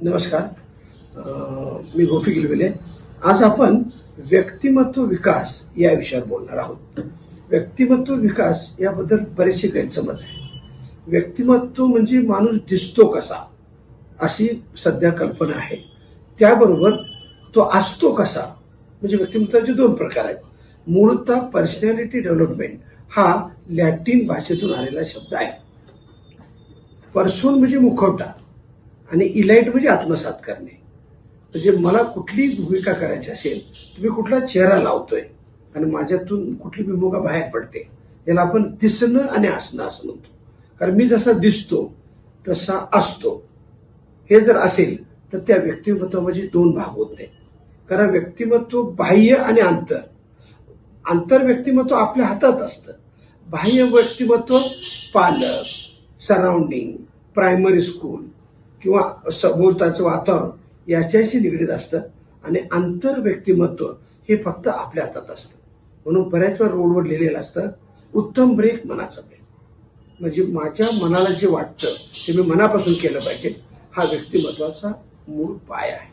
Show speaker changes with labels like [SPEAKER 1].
[SPEAKER 1] नमस्कार. मी गोपी गिलविले. आज आपण व्यक्तिमत्व विकास या विषयावर बोलणार आहोत. व्यक्तिमत्व विकास याबद्दल बरेचसे गैरसमज आहे. व्यक्तिमत्व म्हणजे माणूस दिसतो कसा अशी सध्या कल्पना आहे. त्याबरोबर तो असतो कसा म्हणजे व्यक्तिमत्वाचे दोन प्रकार आहेत. मूळतः पर्सनॅलिटी डेव्हलपमेंट हा लॅटिन भाषेतून आलेला शब्द आहे. पर्सोन म्हणजे मुखवटा आणि इलाइट म्हणजे आत्मसात करणे. म्हणजे मला कुठली भूमिका करायची असेल तर मी कुठला चेहरा लावतोय आणि माझ्यातून कुठली भूमिका बाहेर पडते याला आपण दिसणं आणि असणं असं म्हणतो. कारण मी जसा दिसतो तसा असतो हे जर असेल तर त्या व्यक्तिमत्वामध्ये दोन भाग होत नाही. कारण व्यक्तिमत्व बाह्य आणि आंतर व्यक्तिमत्व आपल्या हातात असतं. बाह्य व्यक्तिमत्व पालक, सराउंडिंग, प्रायमरी स्कूल किंवा सभोवताचं वातावरण याच्याशी निगडीत असतं आणि आंतर व्यक्तिमत्व हे फक्त आपल्या हातात असतं. म्हणून बऱ्याच वेळा रोडवर लिहिलेलं असतं उत्तम ब्रेक मनाचा ब्रेक. म्हणजे माझ्या मनाला जे वाटतं ते मी मनापासून केलं पाहिजे. हा व्यक्तिमत्वाचा मूळ पाया आहे.